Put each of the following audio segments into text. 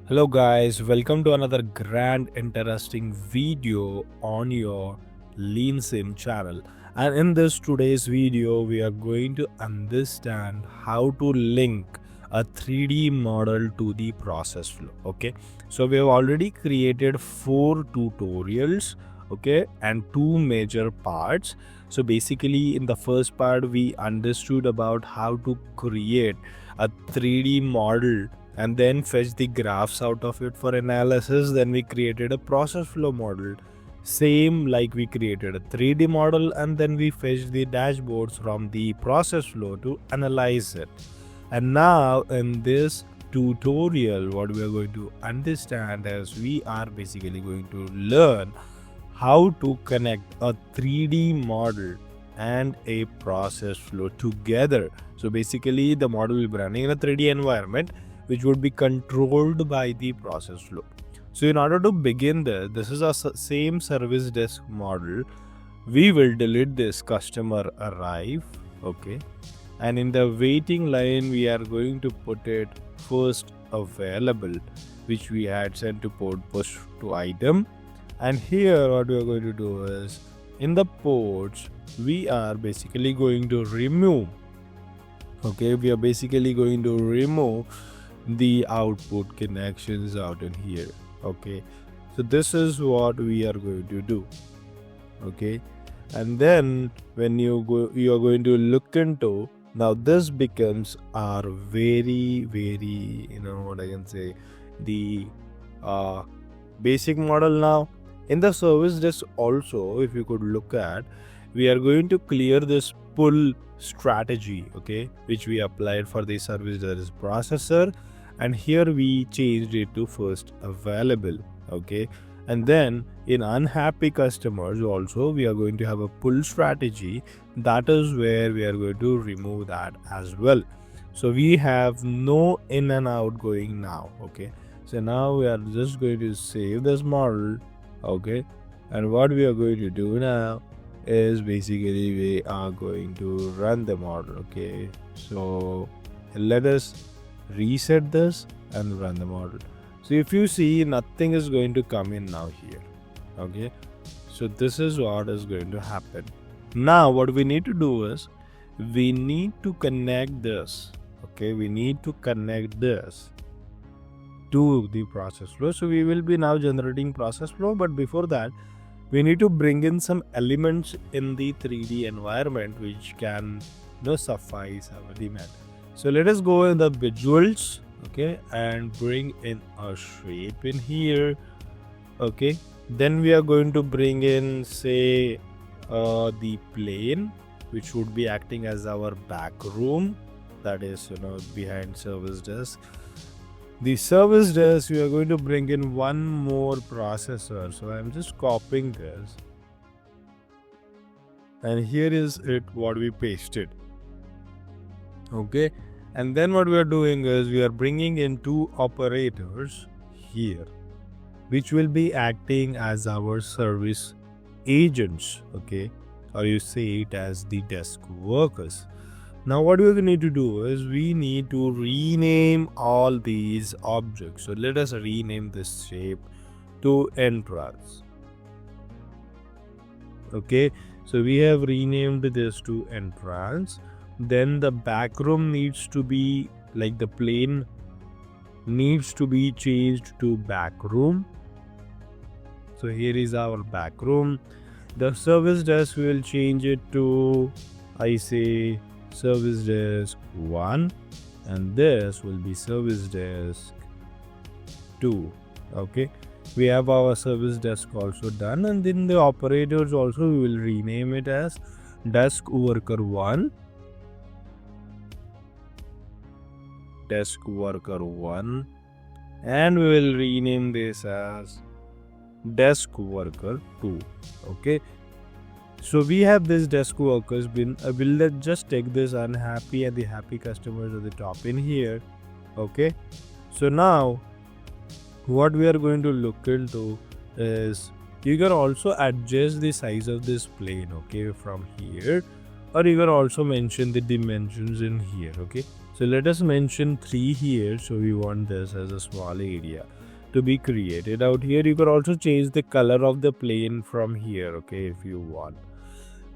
Hello guys, welcome to another grand interesting video on your LeanSim channel. And in this today's video, we are going to understand how to link a 3D model to the process flow. Okay, so we have already created 4 tutorials, okay, and 2 major parts. So basically in the first part, we understood about how to create a 3D model and then fetch the graphs out of it for analysis. Then we created a process flow model, same like we created a 3D model, and then we fetched the dashboards from the process flow to analyze it. And now in this tutorial, what we are going to understand is we are basically going to learn how to connect a 3D model and a process flow together. So basically the model will be running in a 3D environment which would be controlled by the process flow. So in order to begin this is a same service desk model. We will delete this customer arrive, okay, and in the waiting line we are going to put it first available, which we had sent to port push to item. And here what we are going to do is in the ports we are basically going to remove, okay, we are basically going to remove the output connections out in here. Okay, so this is what we are going to do. Okay, and then when you are going to look into, now this becomes our very what I can say, the basic model. Now in the service desk also, if you could look at, we are going to clear this pull strategy, okay, which we applied for the service desk processor, and here we changed it to first available. Okay, and then in unhappy customers also we are going to have a pull strategy. That is where we are going to remove that as well. So we have no in and out going now. Okay, so now we are just going to save this model. Okay, and what we are going to do now is basically we are going to run the model. Okay, so let us reset this and run the model. So if you see, nothing is going to come in now here. Okay, so this is what is going to happen. Now what we need to do is we need to connect this. Okay, we need to connect this to the process flow. So we will be now generating process flow, but before that we need to bring in some elements in the 3D environment which can suffice our demand. So let us go in the visuals, okay, and bring in a shape in here. Okay, then we are going to bring in, say, the plane, which would be acting as our back room, that is behind service desk. The service desk, we are going to bring in one more processor. So I'm just copying this, and here is it what we pasted. Okay, and then what we are doing is we are bringing in 2 operators here, which will be acting as our service agents, okay, or you say it as the desk workers. Now what we need to do is we need to rename all these objects. So let us rename this shape to entrance. Okay, so we have renamed this to entrance. Then the back room needs to be, like, the plane needs to be changed to back room. So here is our back room. The service desk will change it to, I say, service desk 1, and this will be service desk 2. Okay, we have our service desk also done, and then the operators also we will rename it as desk worker 1, desk worker 1, and we will rename this as desk worker 2. Okay, so we have this desk workers bin. We'll just take this unhappy and the happy customers at the top in here. Okay, so now what we are going to look into is you can also adjust the size of this plane, okay, from here, or you can also mention the dimensions in here. Okay, So let us mention 3 here. So we want this as a small area to be created out here. You can also change the color of the plane from here, okay, if you want.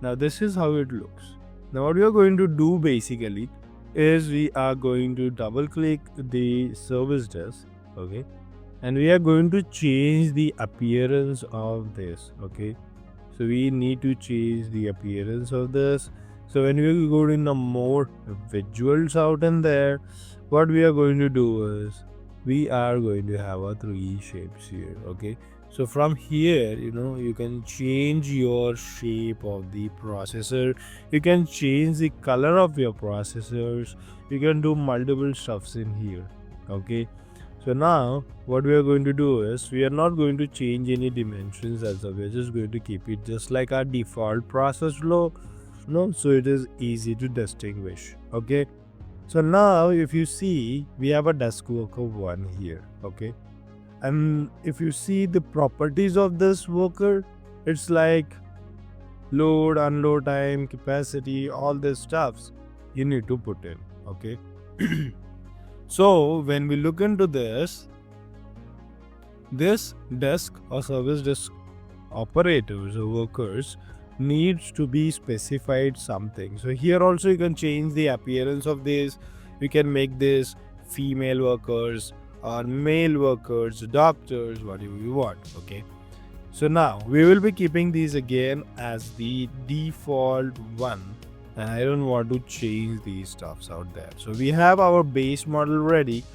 Now this is how it looks. Now what we are going to do basically is we are going to double click the service desk, okay, and we are going to change the appearance of this, okay. So we need to change the appearance of this. So when we go in the more visuals out in there, what we are going to do is we are going to have a 3 shapes here, okay. So from here, you can change your shape of the processor, you can change the color of your processors, you can do multiple stuffs in here, okay. So now what we are going to do is we are not going to change any dimensions as well. We are just going to keep it just like our default process flow, so it is easy to distinguish, okay. So now if you see, we have a desk worker 1 here, okay, and if you see the properties of this worker, it's like load, unload time, capacity, all these stuffs you need to put in, okay. So when we look into this desk or service desk operators or workers needs to be specified something. So here also you can change the appearance of this. You can make this female workers or male workers, doctors, whatever you want, okay. So now we will be keeping these again as the default one, and I don't want to change these stuffs out there. So we have our base model ready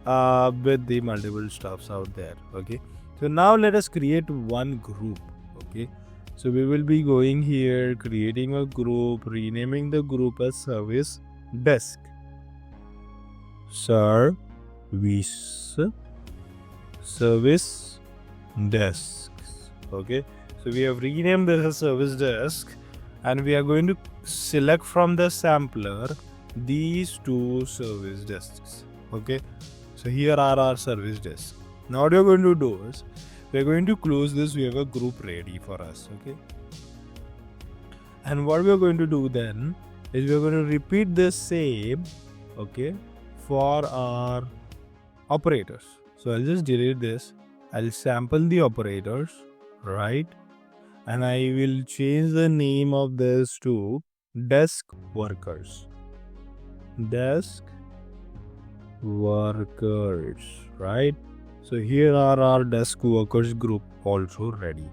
with the multiple stuffs out there, okay. So now let us create one group, okay. So we will be going here, creating a group, renaming the group as service desk. Service desks, okay. So we have renamed this as service desk, and we are going to select from the sampler these 2 service desks, okay. So here are our service desks. Now what we are going to do is we are going to close this. We have a group ready for us, okay. And what we are going to do then is we are going to repeat the same, okay, for our operators. So I'll just delete this. I'll sample the operators, right? And I will change the name of this to desk workers. Desk workers, right? So here are our desk workers group also ready,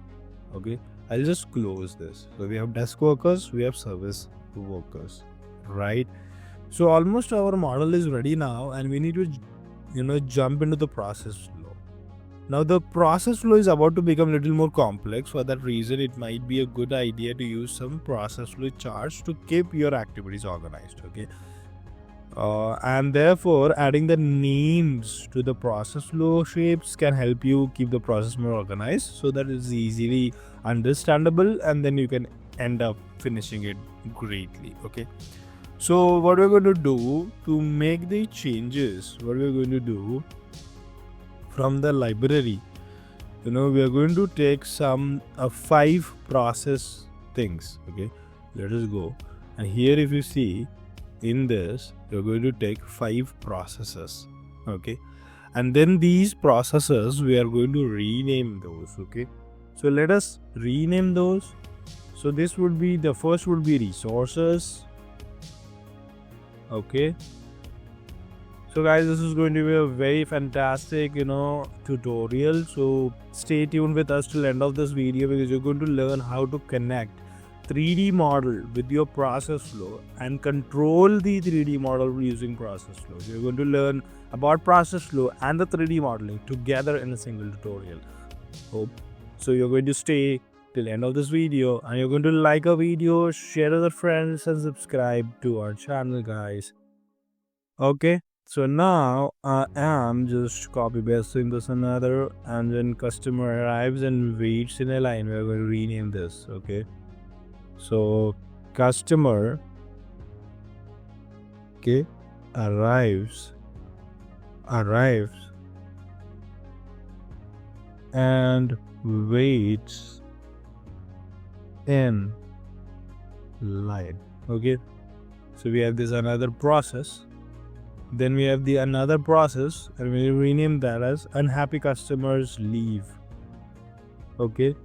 okay. I'll just close this. So we have desk workers, we have service workers, right? So almost our model is ready now, and we need to jump into the process flow. Now the process flow is about to become a little more complex. For that reason, it might be a good idea to use some process flow charts to keep your activities organized, okay. And therefore adding the names to the process flow shapes can help you keep the process more organized, so that it's easily understandable, and then you can end up finishing it greatly, okay. So what we're going to do to make the changes, what we're going to do from the library, we are going to take some 5 process things, okay. Let us go, and here if you see in this, you're going to take 5 processes, okay, and then these processes we are going to rename those, okay. So let us rename those. So this would be, the first would be resources, okay. So guys, this is going to be a very fantastic tutorial, so stay tuned with us till end of this video, because you're going to learn how to connect 3D model with your process flow and control the 3D model using process flow. So you're going to learn about process flow and the 3D modeling together in a single tutorial. Hope so you're going to stay till end of this video, and you're going to like our video, share with your friends, and subscribe to our channel, guys. Okay, so now I am just copy pasting this another, and when customer arrives and waits in a line, we're going to rename this, okay. So customer, okay, arrives and waits in line, okay. So we have this another process, Then we have the another process, and we rename that as unhappy customers leave. Okay.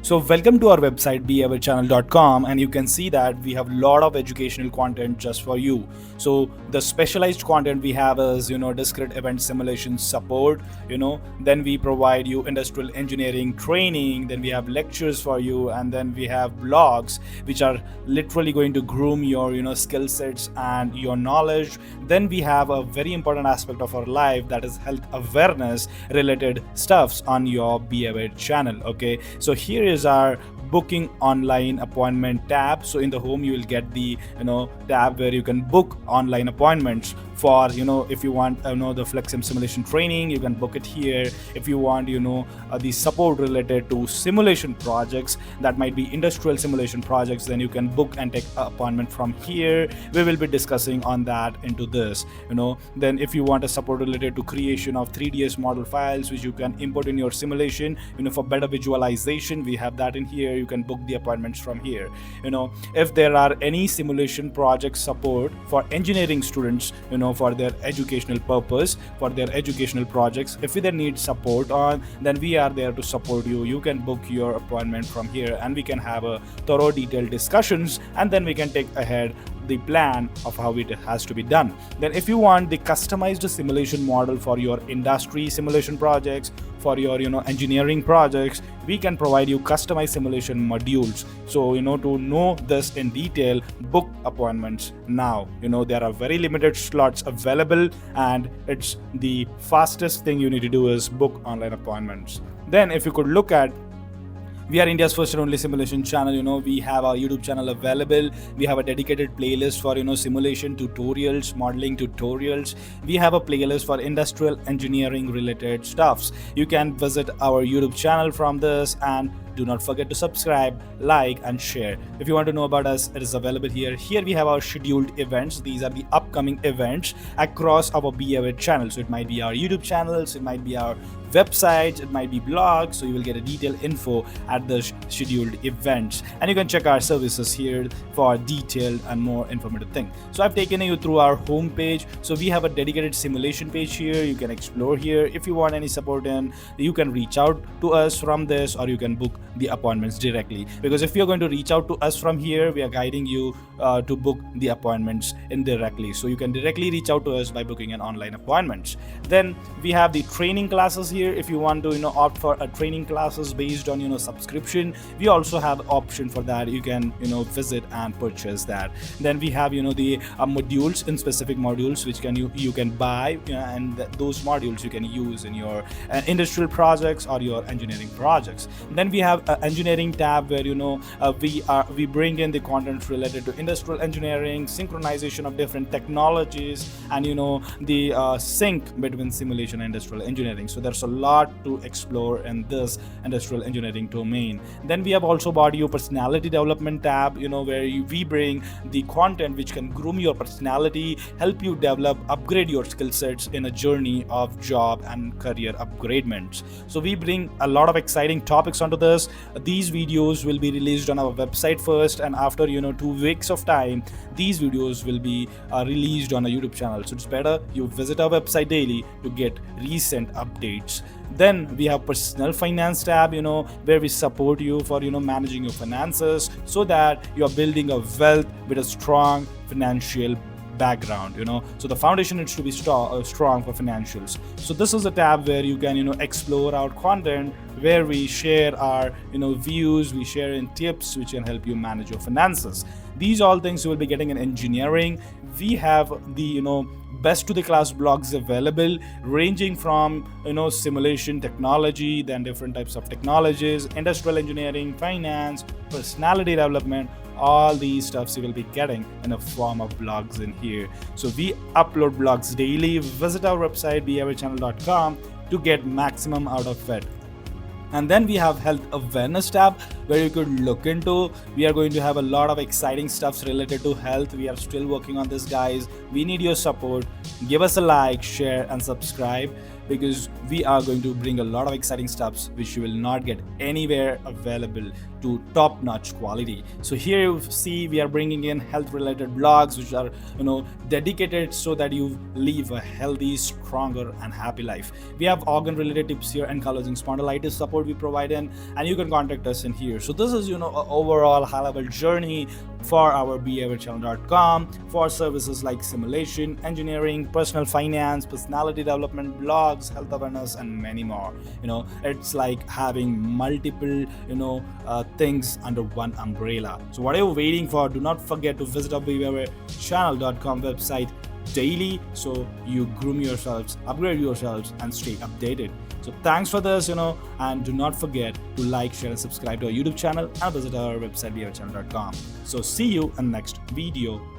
So welcome to our website beawarechannel.com, and you can see that we have a lot of educational content just for you. So the specialized content we have is discrete event simulation support, then we provide you industrial engineering training, then we have lectures for you, and then we have blogs which are literally going to groom your skill sets and your knowledge. Then we have a very important aspect of our life, that is health awareness related stuffs on your Be Aware channel. Okay, so here is our booking online appointment tab. So in the home you will get the tab where you can book online appointments for if you want the Flexsim simulation training, you can book it here. If you want the support related to simulation projects, that might be industrial simulation projects, then you can book and take an appointment from here. We will be discussing on that into this. Then if you want a support related to creation of 3ds model files which you can import in your simulation for better visualization, we have that in here. You can book the appointments from here. If there are any simulation project support for engineering students for their educational purpose, for their educational projects, if they need support on, then we are there to support you. You can book your appointment from here, and we can have a thorough detailed discussions, and then we can take ahead the plan of how it has to be done. Then if you want the customized simulation model for your industry simulation projects, for your engineering projects, we can provide you customized simulation modules. So to know this in detail, book appointments now. There are very limited slots available, and it's the fastest thing you need to do is book online appointments. Then if you could look at, we are India's first and only simulation channel. We have our YouTube channel available. We have a dedicated playlist for simulation tutorials, modeling tutorials. We have a playlist for industrial engineering related stuffs. You can visit our YouTube channel from this, and do not forget to subscribe, like, and share. If you want to know about us, it is available here. Here we have our scheduled events. These are the upcoming events across our Be Aware channel. So it might be our YouTube channels, it might be our websites, it might be blogs. So you will get a detailed info at the scheduled events, and you can check our services here for detailed and more informative thing. So I've taken you through our home page. So we have a dedicated simulation page here. You can explore here. If you want any support in, you can reach out to us from this, or you can book the appointments directly, because if you're going to reach out to us from here, we are guiding you to book the appointments indirectly. So you can directly reach out to us by booking an online appointment. Then we have the training classes here. If you want to opt for a training classes based on subscription, we also have option for that. You can visit and purchase that. Then we have the modules, in specific modules which you can buy, and those modules you can use in your industrial projects or your engineering projects. Then we have engineering tab where we bring in the content related to industrial engineering, synchronization of different technologies, and the sync between simulation and industrial engineering. So there's a lot to explore in this industrial engineering domain. Then we have also brought you personality development tab, where we bring the content which can groom your personality, help you develop, upgrade your skill sets in a journey of job and career upgradements. So we bring a lot of exciting topics onto this. These videos will be released on our website first, and after 2 weeks of time, these videos will be released on a YouTube channel. So it's better you visit our website daily to get recent updates. Then we have personal finance tab, where we support you for managing your finances, so that you're building a wealth with a strong financial background. So the foundation needs to be strong for financials. So this is a tab where you can explore our content, where we share our views, we share in tips which can help you manage your finances. These all things you will be getting in engineering. We have the best to the class blogs available, ranging from simulation technology, then different types of technologies, industrial engineering, finance, personality development. All these stuffs you will be getting in a form of blogs in here. So we upload blogs daily. Visit our website beawarechannel.com to get maximum out of it. And then we have health awareness tab, where you could look into. We are going to have a lot of exciting stuffs related to health. We are still working on this, guys. We need your support. Give us a like, share, and subscribe, because we are going to bring a lot of exciting stuffs which you will not get anywhere available to top-notch quality. So here you see we are bringing in health-related blogs which are dedicated so that you live a healthy, stronger and happy life. We have organ-related tips here, ankylosing spondylitis support we provide in, and you can contact us in here. So this is an overall high-level journey for our beawarechannel.com for services like simulation, engineering, personal finance, personality development, blogs, health awareness, and many more. It's like having multiple things under one umbrella. So what are you waiting for? Do not forget to visit our beawarechannel.com website daily so you groom yourselves, upgrade yourselves, and stay updated. So thanks for this, and do not forget to like, share, and subscribe to our YouTube channel and visit our website beawarechannel.com. So see you in the next video.